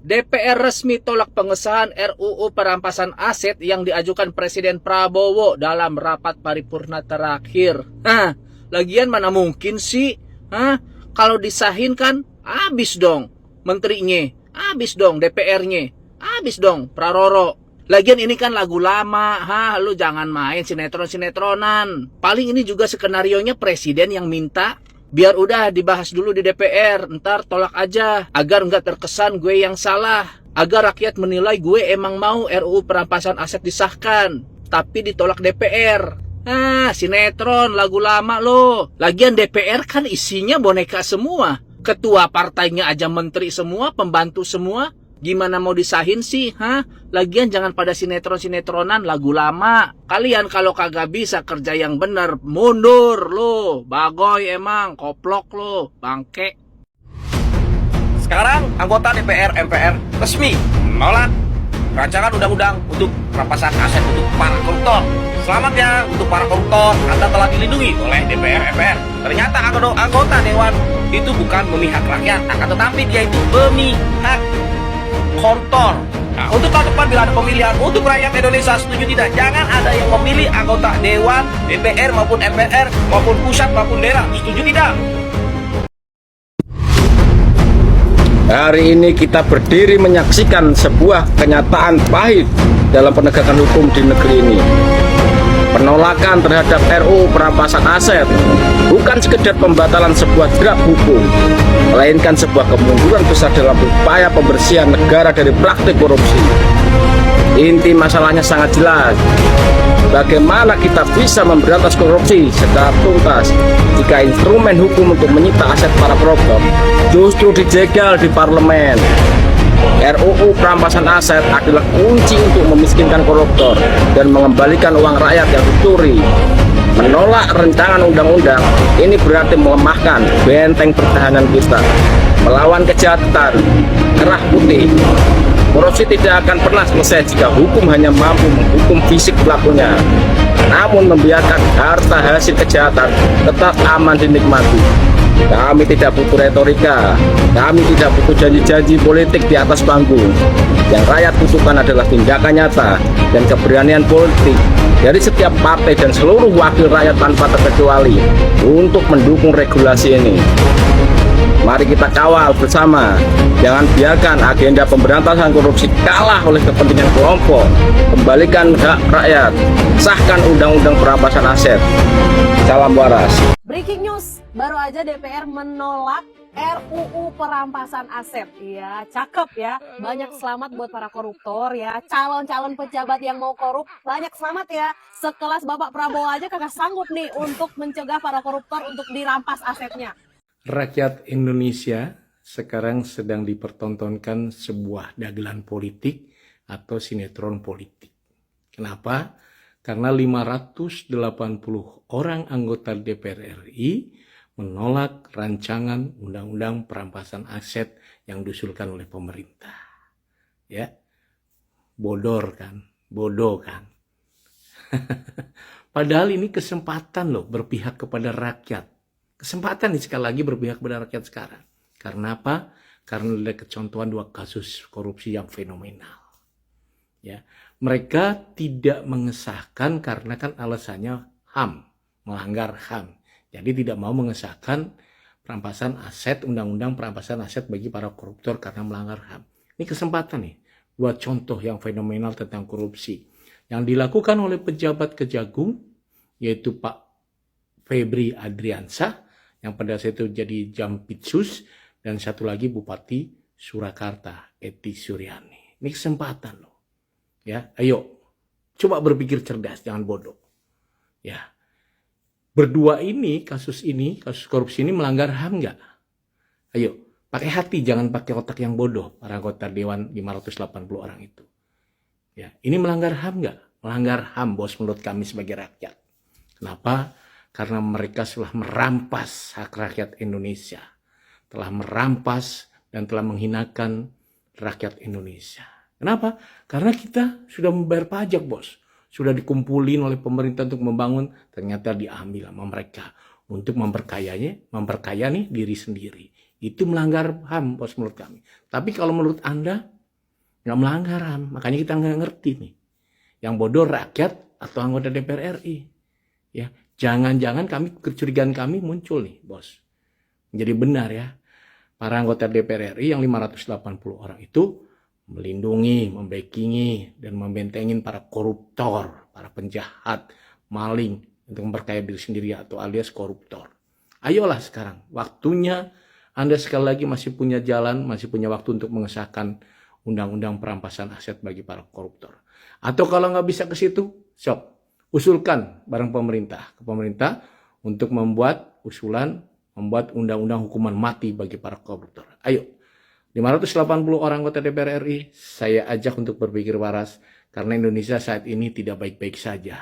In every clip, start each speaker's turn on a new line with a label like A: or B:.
A: DPR resmi tolak pengesahan RUU perampasan aset yang diajukan Presiden Prabowo dalam rapat paripurna terakhir. Lagian mana mungkin sih? Kalau disahin kan habis dong menterinya, habis dong DPR-nya, habis dong Praroro. Lagian ini kan lagu lama, lu jangan main sinetron-sinetronan. Paling ini juga skenarionya presiden yang minta. Biar udah dibahas dulu di DPR, ntar tolak aja. Agar nggak terkesan gue yang salah. Agar rakyat menilai gue emang mau RUU perampasan aset disahkan. Tapi ditolak DPR. Sinetron, lagu lama lo. Lagian DPR kan isinya boneka semua. Ketua partainya aja menteri semua, pembantu semua. Gimana mau disahin sih, Lagian jangan pada sinetron-sinetronan lagu lama. Kalian kalau kagak bisa kerja yang bener, mundur lo. Bagoy emang, koplok lo, bangke.
B: Sekarang anggota DPR MPR resmi menolak rancangan undang-undang untuk perampasan aset untuk para koruptor. Selamat ya untuk para koruptor, Anda telah dilindungi oleh DPR MPR. Ternyata anggota dewan itu bukan memihak rakyat, akan tetapi dia itu memihak koruptor. Nah, untuk tahun depan bila ada pemilihan untuk rakyat Indonesia setuju tidak, jangan ada yang memilih anggota dewan, DPR maupun MPR maupun pusat maupun daerah. Setuju tidak?
C: Hari ini kita berdiri menyaksikan sebuah kenyataan pahit dalam penegakan hukum di negeri ini. Penolakan terhadap RUU perampasan aset bukan sekedar pembatalan sebuah draft hukum, melainkan sebuah kemunduran besar dalam upaya pembersihan negara dari praktik korupsi. Inti masalahnya sangat jelas. Bagaimana kita bisa memberantas korupsi secara tuntas jika instrumen hukum untuk menyita aset para koruptor justru dijegal di parlemen? RUU perampasan aset adalah kunci untuk memiskinkan koruptor dan mengembalikan uang rakyat yang dicuri. Menolak rancangan undang-undang ini berarti melemahkan benteng pertahanan kita melawan kejahatan kerah putih. Korupsi tidak akan pernah selesai jika hukum hanya mampu menghukum fisik pelakunya, namun membiarkan harta hasil kejahatan tetap aman dinikmati. Kami tidak butuh retorika, kami tidak butuh janji-janji politik di atas panggung. Yang rakyat butuhkan adalah tindakan nyata dan keberanian politik dari setiap partai dan seluruh wakil rakyat tanpa terkecuali untuk mendukung regulasi ini. Mari kita kawal bersama, jangan biarkan agenda pemberantasan korupsi kalah oleh kepentingan kelompok. Kembalikan hak rakyat, sahkan undang-undang perampasan aset. Salam waras.
D: Breaking news, baru aja DPR menolak RUU perampasan aset. Iya, cakep ya. Banyak selamat buat para koruptor ya. Calon-calon pejabat yang mau korup, banyak selamat ya. Sekelas Bapak Prabowo aja kagak sanggup nih untuk mencegah para koruptor untuk dirampas asetnya.
E: Rakyat Indonesia sekarang sedang dipertontonkan sebuah dagelan politik atau sinetron politik. Kenapa? Karena 580 orang anggota DPR RI menolak rancangan undang-undang perampasan aset yang diusulkan oleh pemerintah. Ya, bodoh kan? Padahal ini kesempatan loh berpihak kepada rakyat. Kesempatan nih sekali lagi berpihak kepada rakyat sekarang. Karena apa? Karena ada kecontohan 2 kasus korupsi yang fenomenal. Ya, mereka tidak mengesahkan karena kan alasannya HAM, melanggar HAM. Jadi tidak mau mengesahkan perampasan aset, undang-undang perampasan aset bagi para koruptor karena melanggar HAM. Ini kesempatan nih buat contoh yang fenomenal tentang korupsi yang dilakukan oleh pejabat Kejagung, yaitu Pak Febri Adriansah, yang pada saat itu jadi Jampitsus, dan satu lagi Bupati Surakarta, Eti Suryani. Ini kesempatan loh. Ya, ayo coba berpikir cerdas, jangan bodoh. Ya, berdua ini kasus korupsi ini melanggar HAM nggak? Ayo, pakai hati, jangan pakai otak yang bodoh para anggota Dewan 580 orang itu. Ya, ini melanggar HAM nggak? Melanggar HAM, bos, menurut kami sebagai rakyat. Kenapa? Karena mereka telah merampas hak rakyat Indonesia, telah merampas dan telah menghinakan rakyat Indonesia. Kenapa? Karena kita sudah membayar pajak, bos. Sudah dikumpulin oleh pemerintah untuk membangun, ternyata diambil sama mereka untuk memperkaya nih diri sendiri. Itu melanggar HAM, bos, menurut kami. Tapi kalau menurut Anda, nggak melanggar HAM. Makanya kita nggak ngerti nih. Yang bodoh rakyat atau anggota DPR RI. Ya, jangan-jangan kecurigaan kami muncul nih, bos. Menjadi benar ya. Para anggota DPR RI yang 580 orang itu melindungi, membackingi, dan membentengin para koruptor, para penjahat, maling, untuk memperkaya diri sendiri atau alias koruptor. Ayolah sekarang, waktunya Anda sekali lagi masih punya jalan, masih punya waktu untuk mengesahkan undang-undang perampasan aset bagi para koruptor. Atau kalau nggak bisa ke situ, usulkan bareng pemerintah, ke pemerintah untuk membuat usulan, membuat undang-undang hukuman mati bagi para koruptor. Ayo, 580 orang anggota DPR RI, saya ajak untuk berpikir waras, karena Indonesia saat ini tidak baik-baik saja.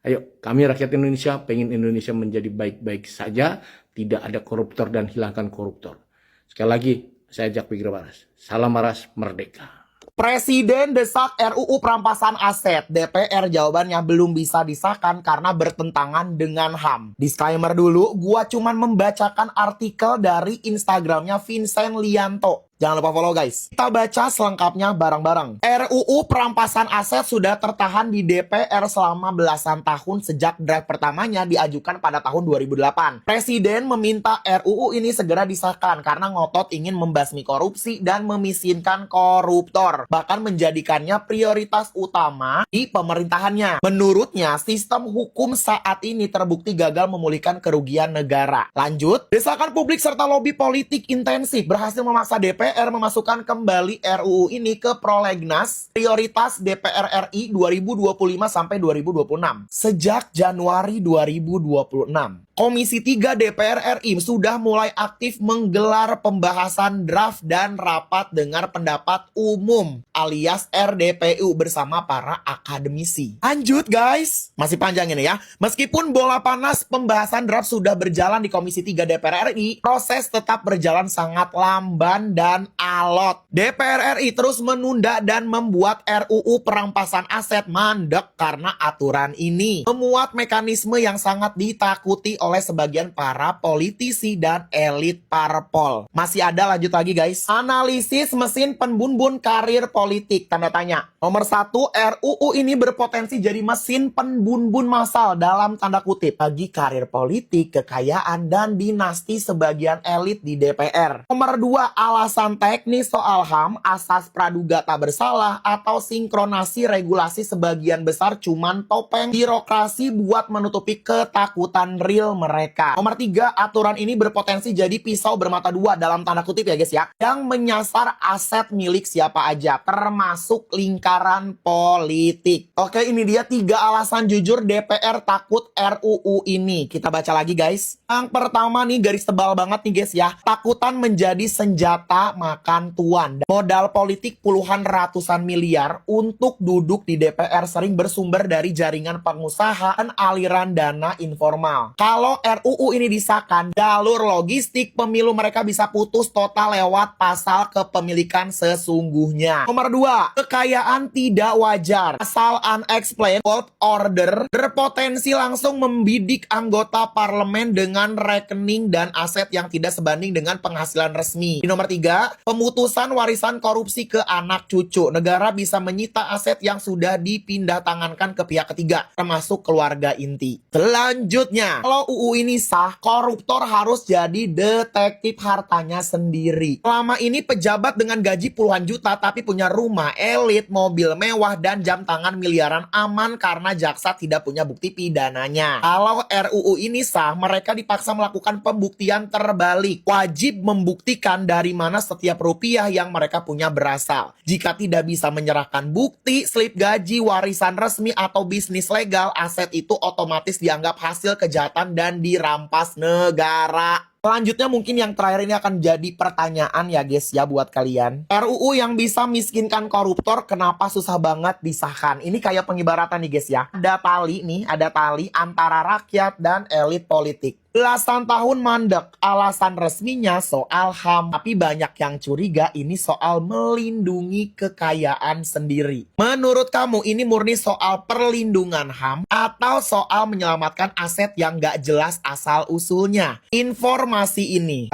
E: Ayo, kami rakyat Indonesia pengen Indonesia menjadi baik-baik saja, tidak ada koruptor dan hilangkan koruptor. Sekali lagi, saya ajak pikir waras. Salam waras, merdeka.
F: Presiden desak RUU perampasan aset. DPR jawabannya belum bisa disahkan karena bertentangan dengan HAM. Disclaimer dulu, gua cuman membacakan artikel dari Instagramnya Vincent Lianto. Jangan lupa follow guys. Kita baca selengkapnya bareng-bareng. RUU perampasan aset sudah tertahan di DPR selama belasan tahun sejak draft pertamanya diajukan pada tahun 2008. Presiden meminta RUU ini segera disahkan karena ngotot ingin membasmi korupsi dan memiskinkan koruptor. Bahkan menjadikannya prioritas utama di pemerintahannya. Menurutnya, sistem hukum saat ini terbukti gagal memulihkan kerugian negara. Lanjut, desakan publik serta lobi politik intensif berhasil memaksa DPR memasukkan kembali RUU ini ke prolegnas prioritas DPR RI 2025 sampai 2026. Sejak Januari 2026. Komisi 3 DPR RI sudah mulai aktif menggelar pembahasan draft dan rapat dengar pendapat umum alias RDPU bersama para akademisi. Lanjut guys, masih panjang ini ya. Meskipun bola panas pembahasan draft sudah berjalan di Komisi 3 DPR RI, proses tetap berjalan sangat lamban dan alot. DPR RI terus menunda dan membuat RUU perampasan aset mandek karena aturan ini memuat mekanisme yang sangat ditakuti oleh sebagian para politisi dan elit parpol. Masih ada, lanjut lagi guys. Analisis mesin penbunbun karir politik, tanda tanya. Nomor 1, RUU ini berpotensi jadi mesin penbunbun massal dalam tanda kutip bagi karir politik, kekayaan, dan dinasti sebagian elit di DPR. Nomor 2, alasan teknis soal HAM, asas praduga tak bersalah, atau sinkronasi regulasi sebagian besar cuman topeng birokrasi buat menutupi ketakutan real mereka. Nomor 3, aturan ini berpotensi jadi pisau bermata dua dalam tanda kutip ya guys ya, yang menyasar aset milik siapa aja, termasuk lingkaran politik. Oke, ini dia 3 alasan jujur DPR takut RUU ini. Kita baca lagi guys. Yang pertama nih, garis tebal banget nih guys ya, takutan menjadi senjata makan tuan. Modal politik puluhan ratusan miliar untuk duduk di DPR sering bersumber dari jaringan pengusaha dan aliran dana informal. Kalau RUU ini disahkan, jalur logistik pemilu mereka bisa putus total lewat pasal kepemilikan sesungguhnya. Nomor 2, kekayaan tidak wajar. Pasal unexplained court order berpotensi langsung membidik anggota parlemen dengan rekening dan aset yang tidak sebanding dengan penghasilan resmi. Di nomor 3, pemutusan warisan korupsi ke anak cucu. Negara bisa menyita aset yang sudah dipindah tangankan ke pihak ketiga, termasuk keluarga inti. Selanjutnya, kalau UU ini sah, koruptor harus jadi detektif hartanya sendiri. Selama ini pejabat dengan gaji puluhan juta tapi punya rumah elit, mobil mewah, dan jam tangan miliaran aman karena jaksa tidak punya bukti pidananya. Kalau RUU ini sah, mereka dipaksa melakukan pembuktian terbalik. Wajib membuktikan dari mana setiap rupiah yang mereka punya berasal. Jika tidak bisa menyerahkan bukti, slip gaji, warisan resmi, atau bisnis legal, aset itu otomatis dianggap hasil kejahatan dan dirampas negara. Selanjutnya mungkin yang terakhir ini akan jadi pertanyaan ya guys ya buat kalian. RUU yang bisa miskinkan koruptor kenapa susah banget disahkan? Ini kayak pengibaratan nih guys ya. Ada tali nih, ada tali antara rakyat dan elit politik. Belasan tahun mandek, alasan resminya soal HAM. Tapi banyak yang curiga ini soal melindungi kekayaan sendiri. Menurut kamu ini murni soal perlindungan HAM atau soal menyelamatkan aset yang gak jelas asal-usulnya? Informasi ini,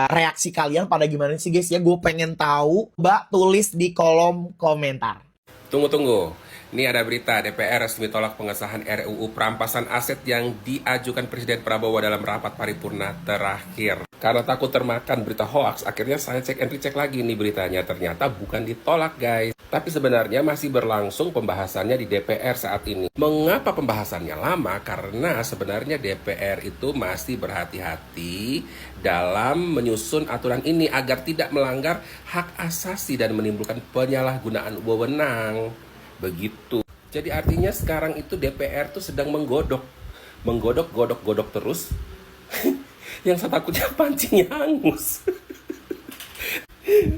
F: reaksi kalian pada gimana sih guys ya? Gue pengen tahu, Mbak tulis di kolom komentar.
G: Tunggu. Ini ada berita DPR resmi tolak pengesahan RUU perampasan aset yang diajukan Presiden Prabowo dalam rapat paripurna terakhir. Karena takut termakan berita hoax, akhirnya saya cek and recheck lagi nih beritanya. Ternyata bukan ditolak guys, tapi sebenarnya masih berlangsung pembahasannya di DPR saat ini. Mengapa pembahasannya lama? Karena sebenarnya DPR itu masih berhati-hati dalam menyusun aturan ini agar tidak melanggar hak asasi dan menimbulkan penyalahgunaan wewenang. Begitu. Jadi artinya sekarang itu DPR tuh sedang menggodok terus. Yang saya takutnya pancingnya hangus.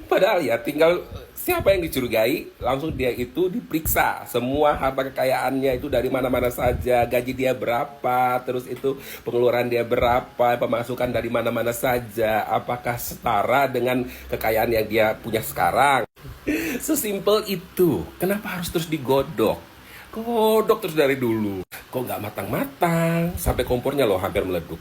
G: Padahal ya tinggal siapa yang dicurigai, langsung dia itu diperiksa. Semua harta kekayaannya itu dari mana-mana saja, gaji dia berapa, terus itu pengeluaran dia berapa, pemasukan dari mana-mana saja, apakah setara dengan kekayaan yang dia punya sekarang. Sesimpel itu. Kenapa harus terus digodok? Godok terus dari dulu. Kok nggak matang-matang? Sampai kompornya loh hampir meleduk.